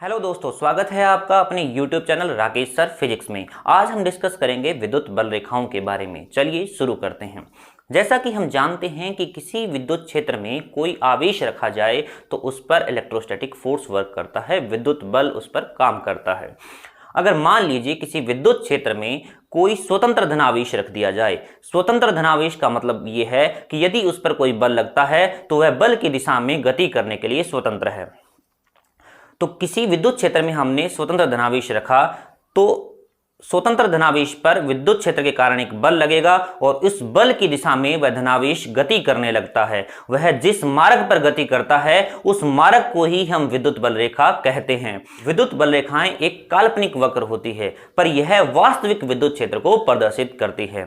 Hello दोस्तों, स्वागत है आपका अपने YouTube channel Rakesh sir physics में। आज हम डिस्कस करेंगे विद्युत बल रेखाओं के बारे में। चलिए शुरू करते हैं। जैसा कि हम जानते हैं कि किसी विद्युत क्षेत्र में कोई आवेश रखा जाए तो उस पर इलेक्ट्रोस्टैटिक फोर्स वर्क करता है, विद्युत बल उस पर काम करता है। अगर मान लीजिए किसी विद्युत क्षेत्र में कोई स्वतंत्र धनावेश रख दिया जाए। स्वतंत्र धनावेश का मतलब यह है कि यदि उस पर कोई बल लगता है तो वह बल की दिशा में गति करने के लिए स्वतंत्र है। तो किसी विद्युत क्षेत्र में हमने स्वतंत्र धनावेश रखा तो स्वतंत्र धनावेश पर विद्युत क्षेत्र के कारण एक बल लगेगा और उस बल की दिशा में वह धनावेश गति करने लगता है। वह जिस मार्ग पर गति करता है उस मार्ग को ही हम विद्युत बल रेखा कहते हैं। विद्युत बल रेखाएं एक काल्पनिक वक्र होती है, पर यह वास्तविक विद्युत क्षेत्र को प्रदर्शित करती है।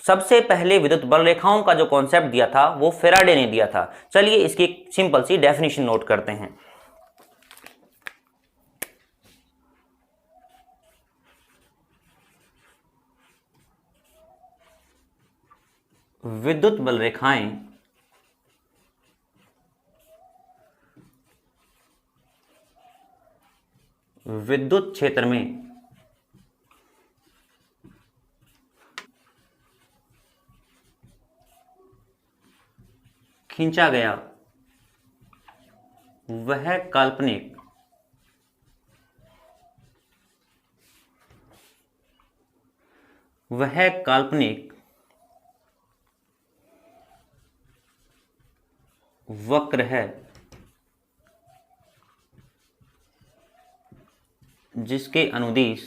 सबसे पहले विद्युत बल रेखाओं का जो कॉन्सेप्ट दिया था वो फैराडे ने दिया था। चलिए इसकी एक सिंपल सी डेफिनेशन नोट करते हैं। विद्युत बल रेखाएं विद्युत क्षेत्र में खींचा गया वह काल्पनिक वक्र है जिसके अनुदिश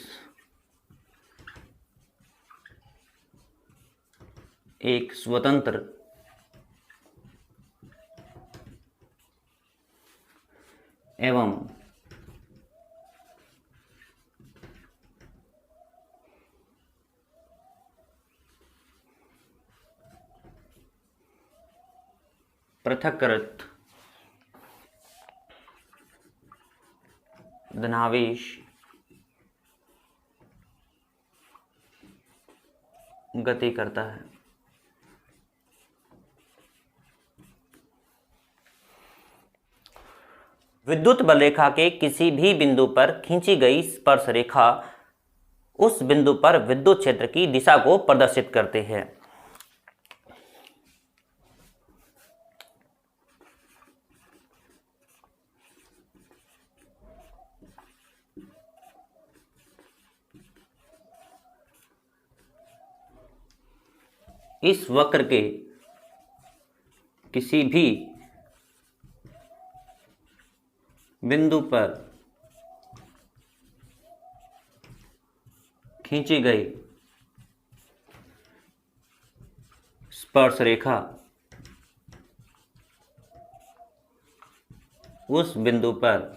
एक स्वतंत्र एवं पृथक्कृत धनावेश गति करता है। विद्युत बल रेखा के किसी भी बिंदु पर खींची गई स्पर्श रेखा उस बिंदु पर विद्युत क्षेत्र की दिशा को प्रदर्शित करते हैं। इस वक्र के किसी भी बिंदु पर खींची गई स्पर्श रेखा उस बिंदु पर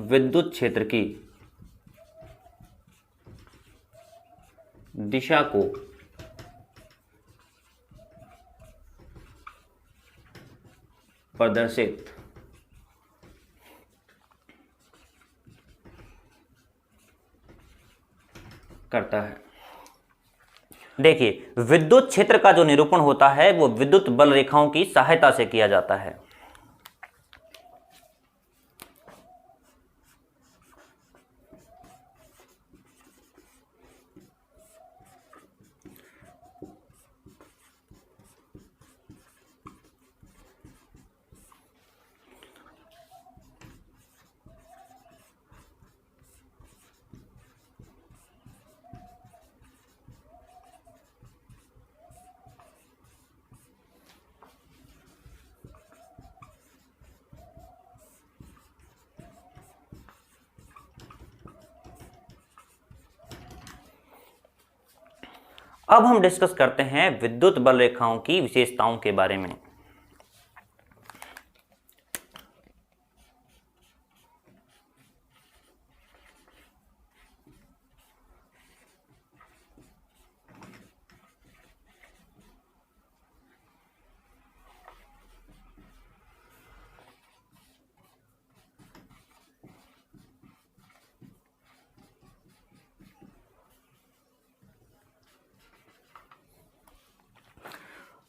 विद्युत क्षेत्र की दिशा को प्रदर्शित करता है। देखिए, विद्युत क्षेत्र का जो निरूपण होता है वो विद्युत बल रेखाओं की सहायता से किया जाता है। अब हम डिस्कस करते हैं विद्युत बल रेखाओं की विशेषताओं के बारे में।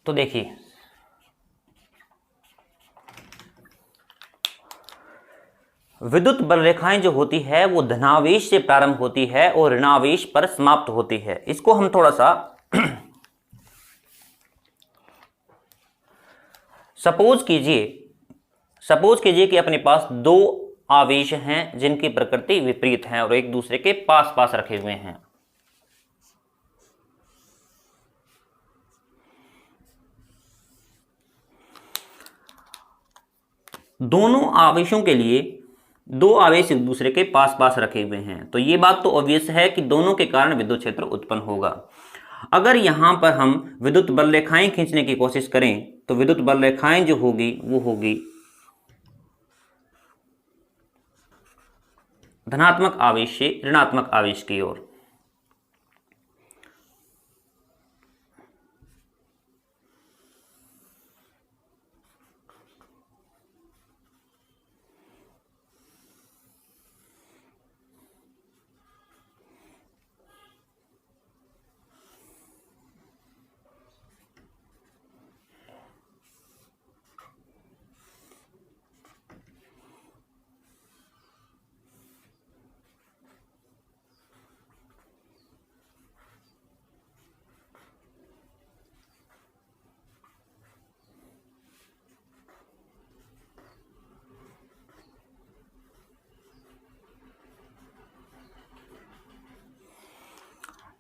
तो देखिए, विद्युत बल रेखाएं जो होती है वो धनावेश से प्रारंभ होती है और ऋणावेश पर समाप्त होती है। इसको हम थोड़ा सा सपोज कीजिए कि अपने पास दो आवेश हैं जिनकी प्रकृति विपरीत है और एक दूसरे के पास पास रखे हुए हैं। दोनों आवेशों के लिए दो आवेश एक दूसरे के पास पास रखे हुए हैं, तो ये बात तो ऑब्वियस है कि दोनों के कारण विद्युत क्षेत्र उत्पन्न होगा। अगर यहां पर हम विद्युत बल रेखाएं खींचने की कोशिश करें तो विद्युत बल रेखाएं जो होगी वो होगी धनात्मक आवेश से ऋणात्मक आवेश की ओर।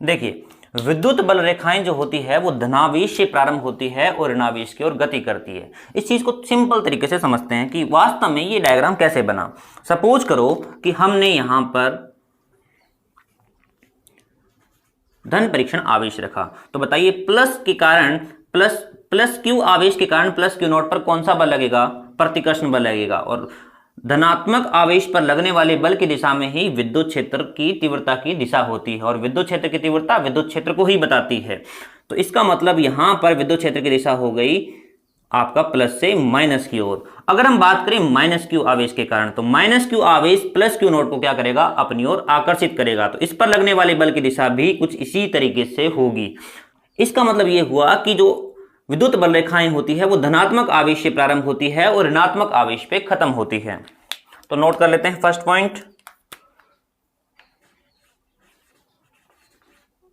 देखिए, विद्युत बल रेखाएं जो होती है वो धनावेश से प्रारंभ होती है और ऋणावेश की ओर गति करती है। इस चीज को सिंपल तरीके से समझते हैं कि वास्तव में ये डायग्राम कैसे बना। सपोज करो कि हमने यहां पर धन परीक्षण आवेश रखा, तो बताइए प्लस के कारण प्लस क्यू आवेश के कारण प्लस क्यू नॉट पर कौन सा बल लगेगा? प्रतिकर्षण बल लगेगा। और धनात्मक आवेश पर लगने वाले बल की दिशा में ही विद्युत क्षेत्र की तीव्रता की दिशा होती है और विद्युत क्षेत्र की तीव्रता विद्युत क्षेत्र को ही बताती है। तो इसका मतलब यहां पर विद्युत क्षेत्र की दिशा हो गई आपका प्लस से माइनस की ओर। अगर हम बात करें माइनस क्यू आवेश के कारण, तो माइनस क्यू आवेश प्लस क्यू नॉट को क्या करेगा? अपनी ओर आकर्षित करेगा। तो इस पर लगने वाले बल की दिशा भी कुछ इसी तरीके से होगी। इसका मतलब यह हुआ कि जो विद्युत बल रेखाएं होती है वो धनात्मक आवेश से प्रारंभ होती है और ऋणात्मक आवेश पे खत्म होती है। तो नोट कर लेते हैं फर्स्ट पॉइंट,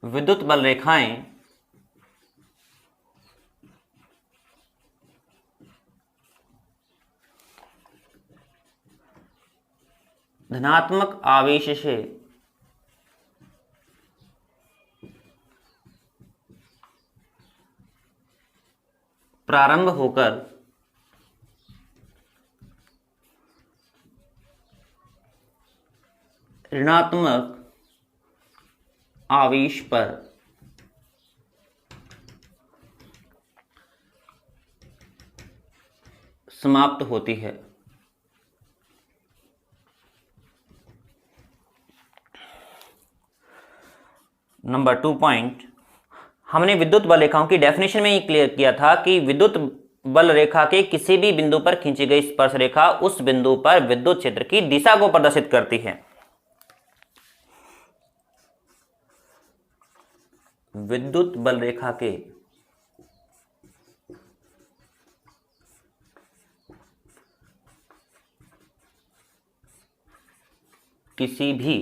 विद्युत बल रेखाएं धनात्मक आवेश से प्रारंभ होकर ऋणात्मक आवेश पर समाप्त होती है। नंबर 2 पॉइंट, हमने विद्युत बल रेखाओं की डेफिनेशन में ही क्लियर किया था कि विद्युत बल रेखा के किसी भी बिंदु पर खींची गई स्पर्श रेखा उस बिंदु पर विद्युत क्षेत्र की दिशा को प्रदर्शित करती है। विद्युत बल रेखा के किसी भी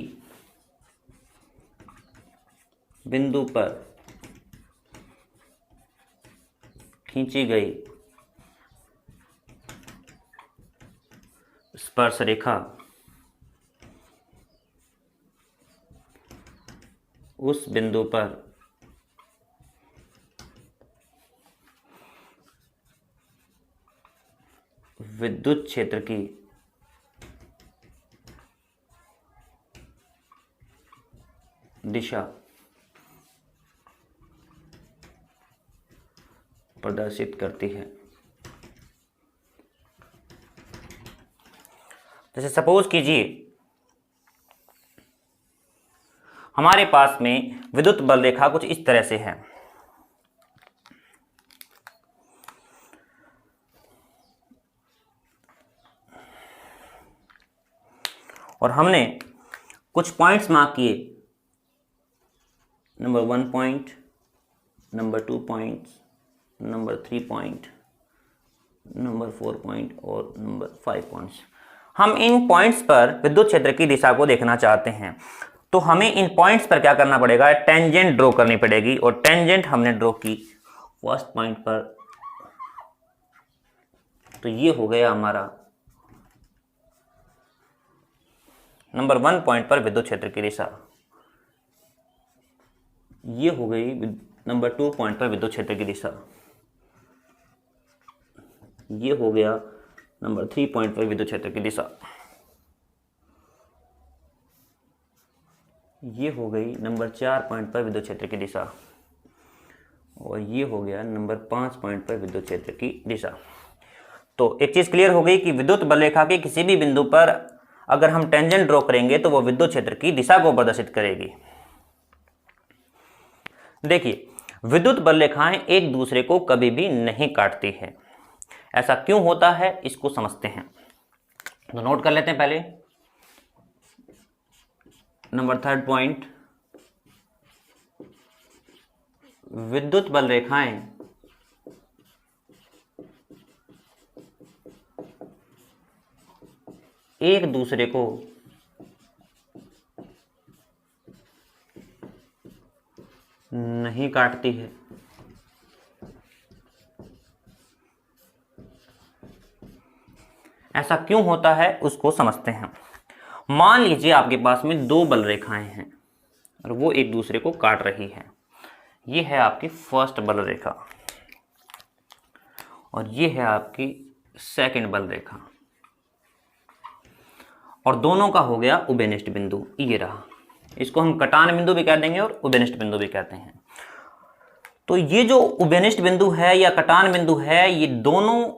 बिंदु पर खींची गई स्पर्श रेखा उस बिंदु पर विद्युत क्षेत्र की दिशा प्रदर्शित करती है। जैसे सपोज कीजिए हमारे पास में विद्युत बल रेखा कुछ इस तरह से है। और हमने कुछ पॉइंट्स मार्क किए, number 1 point, number 2 points, number 3 point, number 4 point और नंबर 5 पॉइंट्स। हम इन पॉइंट्स पर विद्युत क्षेत्र की दिशा को देखना चाहते हैं, तो हमें इन पॉइंट्स पर क्या करना पड़ेगा, टेंजेंट ड्रॉ करनी पड़ेगी। और टेंजेंट हमने ड्रॉ की फर्स्ट पॉइंट पर, तो ये हो गया हमारा नंबर 1 पॉइंट पर विद्युत क्षेत्र की दिशा। ये हो गई नंबर 2 पॉइंट पर विद्युत क्षेत्र की दिशा। ये हो गया नंबर 3 पॉइंट पर विद्युत क्षेत्र की दिशा। ये हो गई नंबर 4 पॉइंट पर विद्युत क्षेत्र की दिशा। और ये हो गया नंबर 5 पॉइंट पर विद्युत क्षेत्र की दिशा। तो एक चीज क्लियर हो गई कि विद्युत बल रेखा के किसी भी बिंदु पर अगर हम टेंजेंट ड्रॉ करेंगे तो वो विद्युत क्षेत्र की दिशा को प्रदर्शित करेगी। देखिए, विद्युत बल रेखाएं एक दूसरे को कभी भी नहीं काटती है। ऐसा क्यों होता है, इसको समझते हैं। तो नोट कर लेते हैं पहले नंबर 3 पॉइंट, विद्युत बल रेखाएं एक दूसरे को नहीं काटती है। ऐसा क्यों होता है उसको समझते हैं। मान लीजिए आपके पास में 2 बल रेखाएं हैं और वो एक दूसरे को काट रही है। ये है आपकी फर्स्ट बल रेखा और ये है आपकी सेकंड बल रेखा, और दोनों का हो गया उभयनिष्ठ बिंदु, ये रहा। इसको हम कटान बिंदु भी कह देंगे और उभयनिष्ठ बिंदु भी कहते हैं। तो ये जो उभयनिष्ठ बिंदु है या कटान बिंदु है, ये दोनों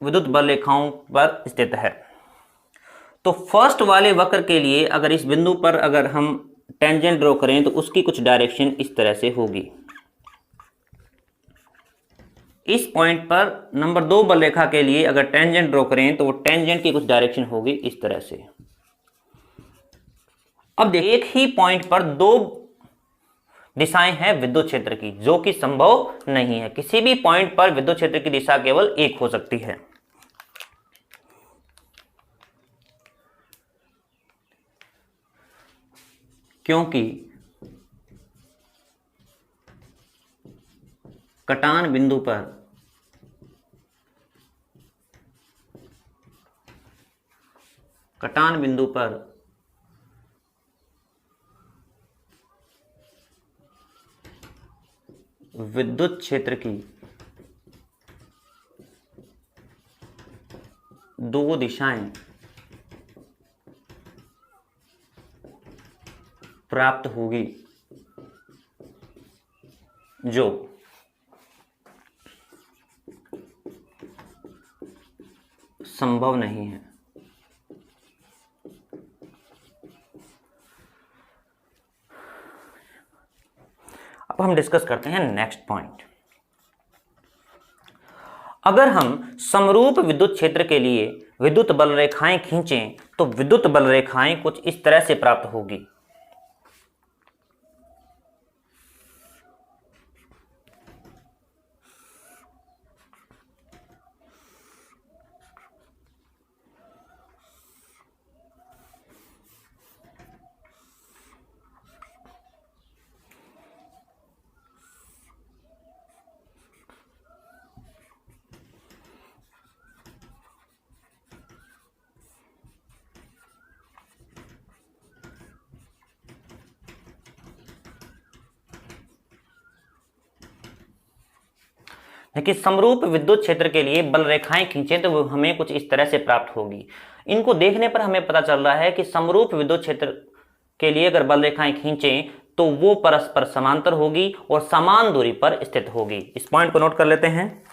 विद्युत बल रेखाओं पर स्थित है। तो फर्स्ट वाले वक्र के लिए अगर इस बिंदु पर अगर हम टेंजेंट ड्रॉ करें तो उसकी कुछ डायरेक्शन इस तरह से होगी। इस पॉइंट पर नंबर 2 बल रेखा के लिए अगर टेंजेंट ड्रॉ करें तो वो टेंजेंट की कुछ डायरेक्शन होगी इस तरह से। अब देखिए, एक ही पॉइंट पर 2 दिशाएं हैं विद्युत क्षेत्र की, जो कि संभव नहीं है। किसी भी पॉइंट पर विद्युत क्षेत्र की दिशा केवल एक हो सकती है। क्योंकि कटान बिंदु पर विद्युत क्षेत्र की 2 दिशाएं प्राप्त होगी, जो संभव नहीं है। अब हम डिस्कस करते हैं नेक्स्ट पॉइंट। अगर हम समरूप विद्युत क्षेत्र के लिए विद्युत बल रेखाएं खींचें तो विद्युत बल रेखाएं कुछ इस तरह से प्राप्त होगी। देखिए, समरूप विद्युत क्षेत्र के लिए बल रेखाएं खींचें तो वो हमें कुछ इस तरह से प्राप्त होगी। इनको देखने पर हमें पता चल रहा है कि समरूप विद्युत क्षेत्र के लिए अगर बल रेखाएं खींचें तो वो परस्पर समांतर होगी और समान दूरी पर स्थित होगी। इस पॉइंट को नोट कर लेते हैं।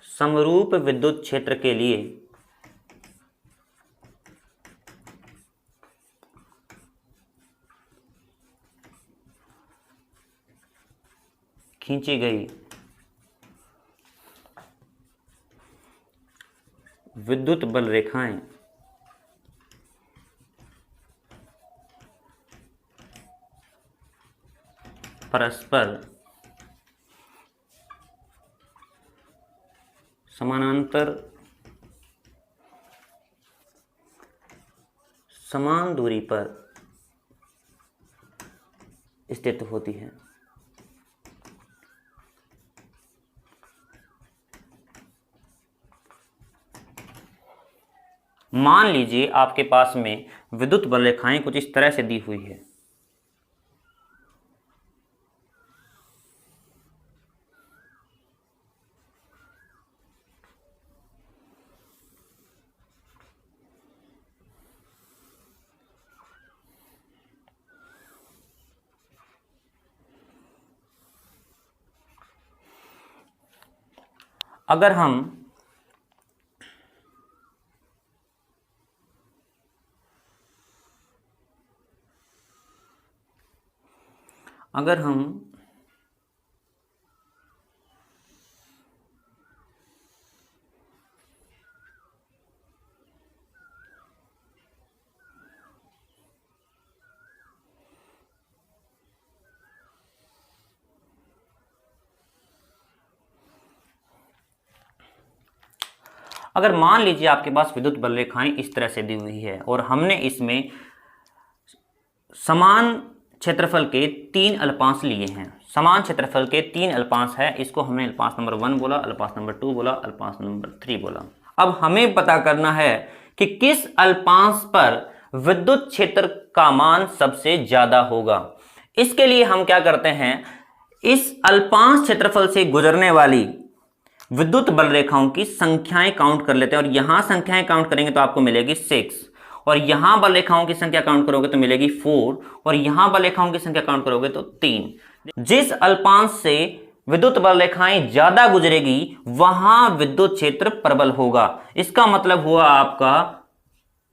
समरूप विद्युत क्षेत्र के लिए खींची गई विद्युत बल रेखाएं परस्पर समानांतर समान दूरी पर स्थित होती है। मान लीजिए आपके पास में विद्युत बल रेखाएं कुछ इस तरह से दी हुई है। अगर हम अगर मान लीजिए आपके पास विद्युत बल रेखाएं इस तरह से दी हुई है और हमने इसमें समान क्षेत्रफल के 3 अल्पांश लिए हैं। समान क्षेत्रफल के 3 अल्पांश है, इसको हमने अल्पांश नंबर 1 बोला, अल्पांश नंबर 2 बोला, अल्पांश नंबर 3 बोला। अब हमें पता करना है कि किस अल्पांश पर विद्युत क्षेत्र का मान सबसे ज्यादा होगा। इसके लिए हम क्या करते हैं, इस अल्पांश क्षेत्रफल से गुजरने वाली विद्युत बल रेखाओं की संख्याएं काउंट कर लेते हैं और यहां संख्याएं काउंट करेंगे तो आपको मिलेगी 6, और यहां बल रेखाओं की संख्या काउंट करोगे तो मिलेगी 4, और यहां बल रेखाओं की संख्या काउंट करोगे तो 3। जिस अल्पांश से विद्युत बल रेखाएं ज्यादा गुजरेगी वहां विद्युत क्षेत्र प्रबल होगा। इसका मतलब हुआ आपका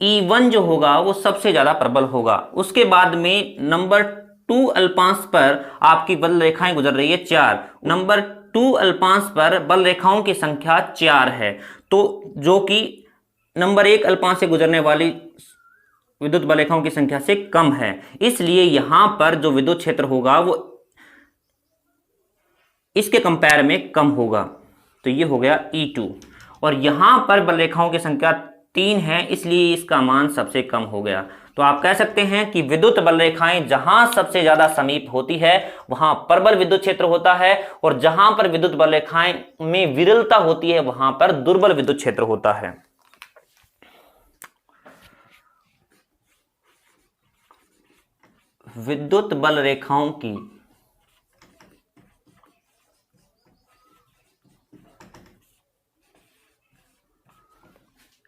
E1 जो होगा वो सबसे ज्यादा प्रबल होगा। उसके बाद में नंबर 2 अल्पांश पर आपकी बल रेखाएं गुजर रही है 4, नंबर 2 अल्पांश पर बल रेखाओं की संख्या 4 है, तो जो कि नंबर 1 अल्पांश से गुजरने वाली विद्युत बल रेखाओं की संख्या से कम है। इसलिए यहां पर जो विद्युत क्षेत्र होगा वो इसके कंपेयर में कम होगा, तो ये हो गया E2। और यहां पर बल रेखाओं की संख्या 3 है, इसलिए इसका मान सबसे कम हो गया। तो आप कह सकते हैं कि विद्युत बल रेखाएं जहां सबसे ज्यादा समीप होती है वहां प्रबल विद्युत क्षेत्र होता है, और जहां पर विद्युत बल रेखाएं में विरलता होती है वहां पर दुर्बल विद्युत क्षेत्र होता है। विद्युत बल रेखाओं की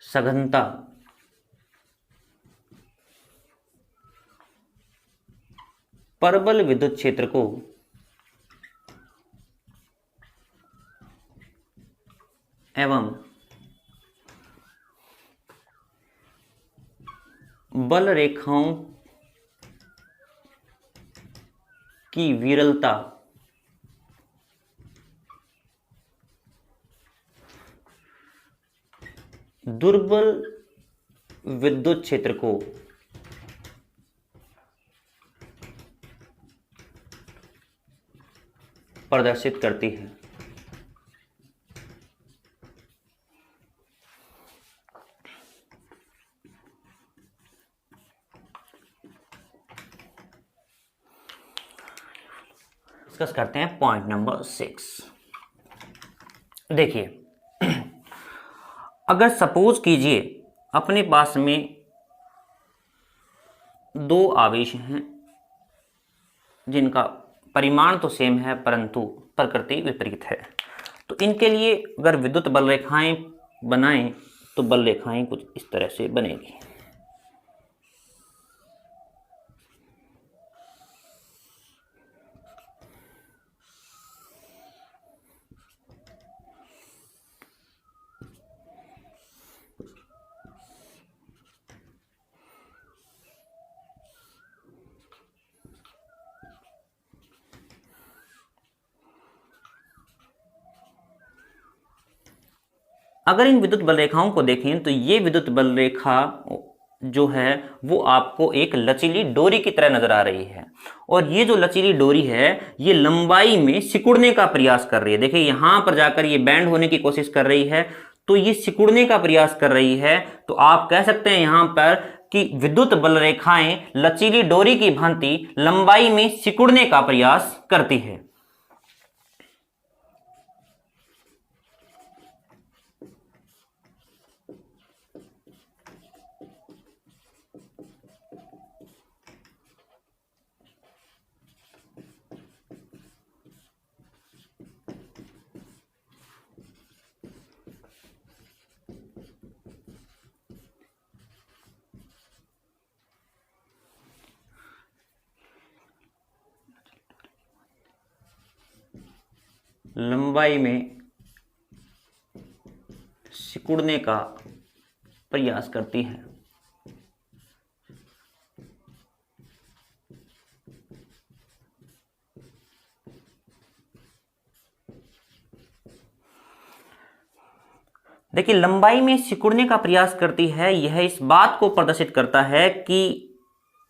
सघनता प्रबल विद्युत क्षेत्र को एवं बल रेखाओं की विरलता दुर्बल विद्युत क्षेत्र को प्रदर्शित करती है। डिस्कस करते हैं पॉइंट नंबर 6। देखिए, अगर सपोज कीजिए अपने पास में 2 आवेश हैं जिनका परिमाण तो सेम है परंतु प्रकृति विपरीत है, तो इनके लिए अगर विद्युत बल रेखाएं बनाएं तो बल रेखाएं कुछ इस तरह से बनेगी। अगर इन विद्युत बल रेखाओं को देखें तो ये विद्युत बल रेखा जो है वो आपको एक लचीली डोरी की तरह नजर आ रही है, और ये जो लचीली डोरी है ये लंबाई में सिकुड़ने का प्रयास कर रही है। देखिए यहां पर जाकर ये बैंड होने की कोशिश कर रही है, तो ये सिकुड़ने का प्रयास कर रही है। तो आप कह सकते हैं यहां पर कि विद्युत बल रेखाएं लचीली डोरी की भांति लंबाई में सिकुड़ने का प्रयास करती है। लंबाई में सिकुड़ने का प्रयास करती है। देखिए लंबाई में सिकुड़ने का प्रयास करती है, यह इस बात को प्रदर्शित करता है कि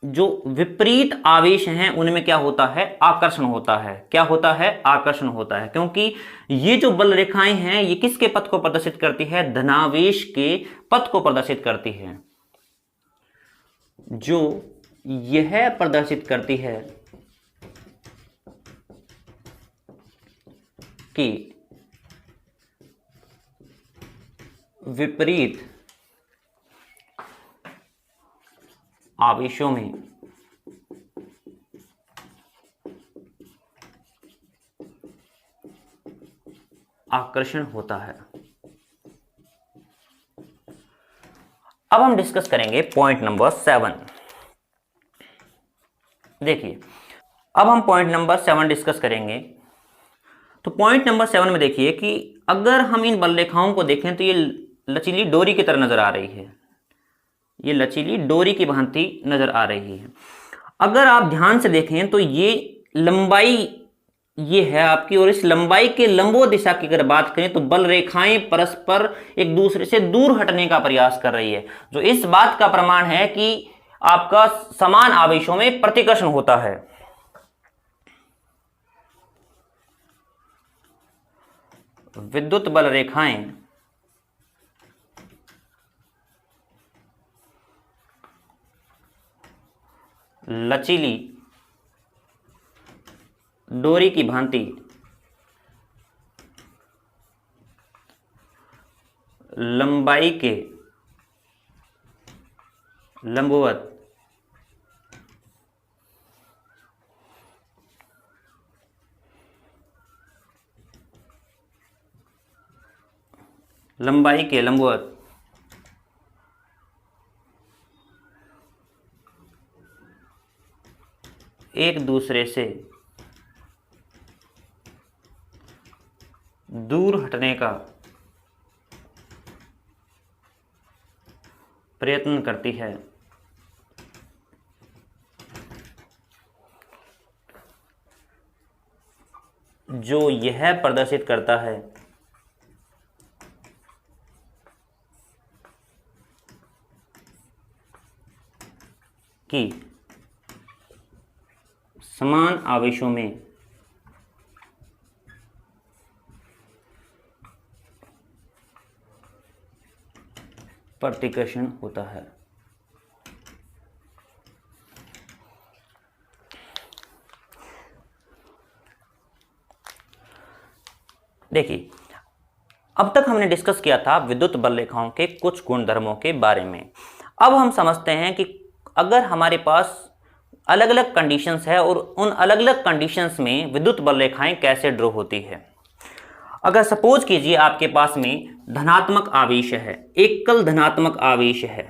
जो विपरीत आवेश हैं उनमें क्या होता है, आकर्षण होता है। क्या होता है, आकर्षण होता है, क्योंकि ये जो बल रेखाएं हैं ये किसके पथ को प्रदर्शित करती है, धनावेश के पथ को प्रदर्शित करती है। जो यह प्रदर्शित करती है कि विपरीत आवेशों में आकर्षण होता है। अब हम डिस्कस करेंगे पॉइंट नंबर 7। देखिए अब हम पॉइंट नंबर 7 डिस्कस करेंगे। तो पॉइंट नंबर 7 में देखिए कि अगर हम इन बल रेखाओं को देखें तो ये लचीली डोरी की तरह नजर आ रही है, ये लचीली डोरी की भांति नजर आ रही है। अगर आप ध्यान से देखें तो ये लंबाई ये है आपकी, और इस लंबाई के लंबवत दिशा की अगर बात करें तो बल रेखाएं परस्पर एक दूसरे से दूर हटने का प्रयास कर रही है, जो इस बात का प्रमाण है कि आपका समान आवेशों में प्रतिकर्षण होता है। विद्युत बल रेखाएं लचीली डोरी की भांति लंबाई के लंबवत एक दूसरे से दूर हटने का प्रयत्न करती है। जो यह प्रदर्शित करता है कि समान आवेशों में प्रतिकर्षण होता है। देखिए अब तक हमने डिस्कस किया था विद्युत बल रेखाओं के कुछ गुणधर्मों के बारे में। अब हम समझते हैं कि अगर हमारे पास अलग अलग कंडीशंस है और उन अलग अलग कंडीशंस में विद्युत बल रेखाएं कैसे ड्रॉ होती है। अगर सपोज कीजिए आपके पास में धनात्मक आवेश है, एकल धनात्मक आवेश है,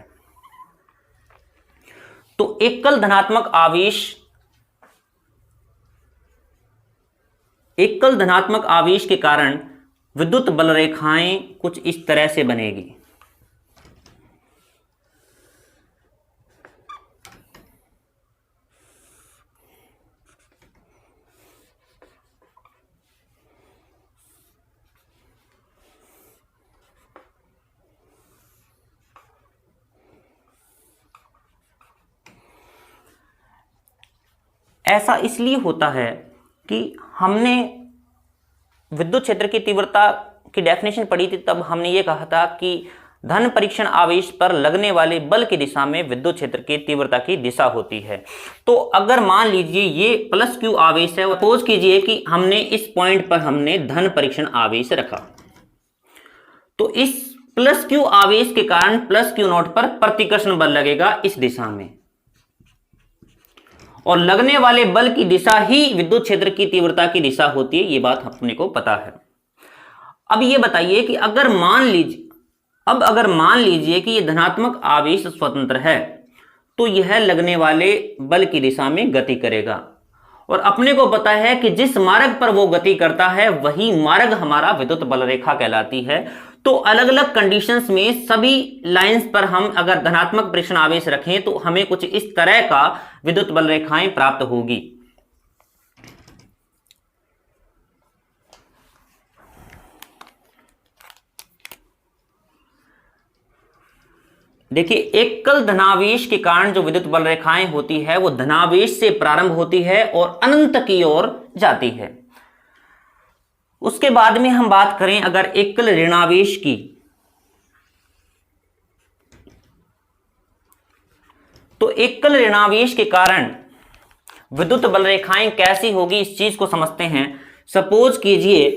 तो एकल धनात्मक आवेश के कारण विद्युत बल रेखाएं कुछ इस तरह से बनेगी। ऐसा इसलिए होता है कि हमने विद्युत क्षेत्र की तीव्रता की डेफिनेशन पढ़ी थी, तब हमने ये कहा था कि धन परीक्षण आवेश पर लगने वाले बल की दिशा में विद्युत क्षेत्र की तीव्रता की दिशा होती है। तो अगर मान लीजिए ये प्लस क्यू आवेश है, सपोज कीजिए कि हमने इस पॉइंट पर हमने धन परीक्षण आवेश रखा, तो इस प्लस क्यू आवेश के कारण प्लस क्यू नॉट पर प्रतिकर्षण बल लगेगा इस दिशा में, और लगने वाले बल की दिशा ही विद्युत क्षेत्र की तीव्रता की दिशा होती है। ये बात अपने को पता है। अब ये बताइए कि अगर मान लीजिए कि यह धनात्मक आवेश स्वतंत्र है, तो यह लगने वाले बल की दिशा में गति करेगा, और अपने को पता है कि जिस मार्ग पर वो गति करता है वही मार्ग हमारा विद्युत बल रेखा कहलाती है। तो अलग अलग कंडीशंस में सभी लाइंस पर हम अगर धनात्मक परीक्षण आवेश रखें तो हमें कुछ इस तरह का विद्युत बल रेखाएं प्राप्त होगी। देखिए, एकल धनावेश के कारण जो विद्युत बल रेखाएं होती है वो धनावेश से प्रारंभ होती है और अनंत की ओर जाती है। उसके बाद में हम बात करें अगर एकल ऋणावेश की, तो एकल ऋणावेश के कारण विद्युत बल रेखाएं कैसी होगी इस चीज को समझते हैं। सपोज कीजिए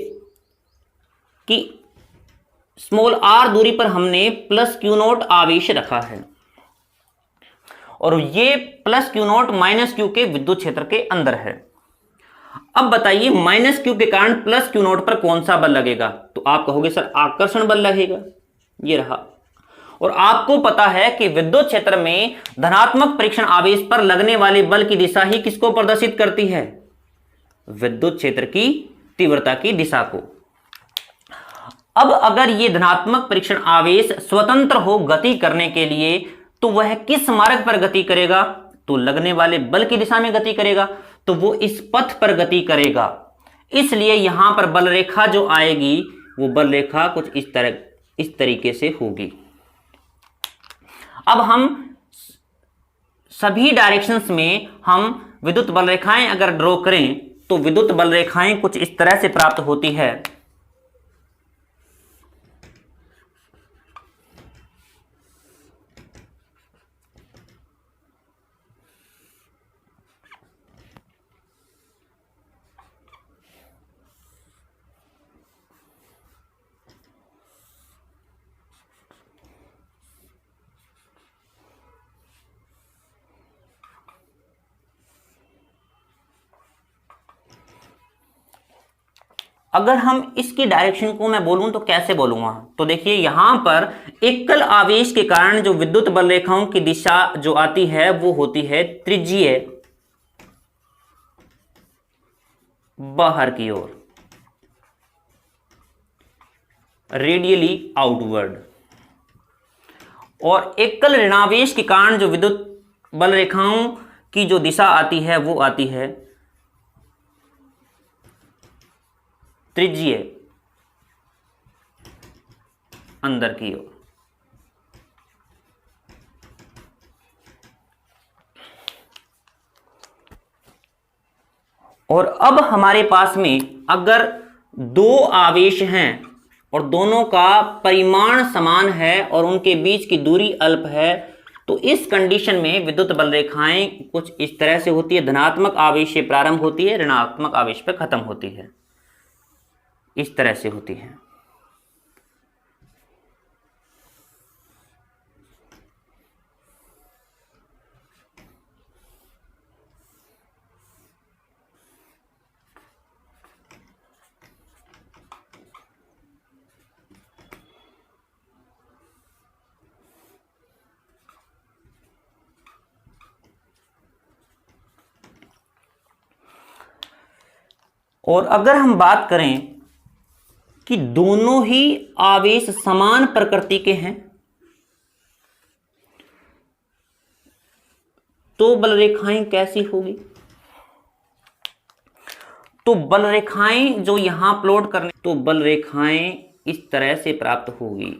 कि स्मॉल r दूरी पर हमने प्लस क्यू नोट आवेश रखा है, और ये plus Q note minus Q के विद्युत क्षेत्र के अंदर है। अब बताइए माइनस क्यू के कारण प्लस क्यू नोट पर कौन सा बल लगेगा? तो आप कहोगे सर आकर्षण बल लगेगा, ये रहा। और आपको पता है कि विद्युत क्षेत्र में धनात्मक परीक्षण आवेश पर लगने वाले बल की दिशा ही किसको प्रदर्शित करती है? विद्युत क्षेत्र की तीव्रता की दिशा को। अब अगर ये धनात्मक परीक्षण आवेश स्वतंत्र हो गति करने के लिए, तो वह किस मार्ग पर गति करेगा? तो लगने वाले बल की दिशा में गति करेगा, तो वो इस पथ पर गति करेगा। इसलिए यहां पर बल रेखा जो आएगी वो बल रेखा कुछ इस तरीके से होगी। अब हम सभी डायरेक्शंस में हम विद्युत बल रेखाएं अगर ड्रॉ करें तो विद्युत बल रेखाएं कुछ इस तरह से प्राप्त होती है। अगर हम इसकी डायरेक्शन को मैं बोलूं तो कैसे बोलूंगा? तो देखिए यहां पर एकल आवेश के कारण जो विद्युत बल रेखाओं की दिशा जो आती है वो होती है त्रिज्यीय बाहर की ओर, रेडियली आउटवर्ड। और एकल ऋणावेश के कारण जो विद्युत बल रेखाओं की जो दिशा आती है वो आती है त्रिज्यीय अंदर की ओर। और अब हमारे पास में अगर दो आवेश हैं और दोनों का परिमाण समान है और उनके बीच की दूरी अल्प है, तो इस कंडीशन में विद्युत बल रेखाएं कुछ इस तरह से होती है। धनात्मक आवेश से प्रारंभ होती है, ऋणात्मक आवेश पर खत्म होती है, इस तरह से होती है। और अगर हम बात करें कि दोनों ही आवेश समान प्रकृति के हैं, तो बल रेखाएं कैसी होगी? तो बल रेखाएं जो यहां प्लॉट करने, तो बल रेखाएं इस तरह से प्राप्त होगी।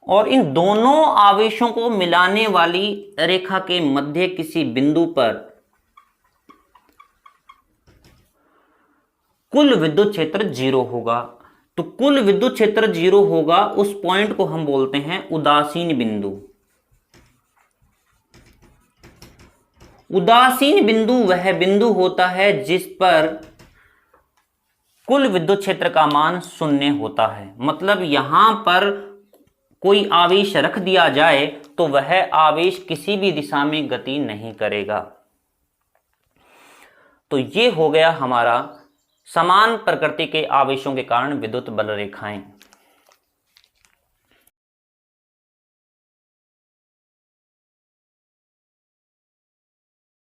और इन दोनों आवेशों को मिलाने वाली रेखा के मध्य किसी बिंदु पर कुल विद्युत क्षेत्र 0 होगा। तो कुल विद्युत क्षेत्र 0 होगा, उस पॉइंट को हम बोलते हैं उदासीन बिंदु। उदासीन बिंदु वह बिंदु होता है जिस पर कुल विद्युत क्षेत्र का मान 0 होता है। मतलब यहां पर कोई आवेश रख दिया जाए तो वह आवेश किसी भी दिशा में गति नहीं करेगा। तो ये हो गया हमारा समान प्रकृति के आवेशों के कारण विद्युत बल रेखाएं।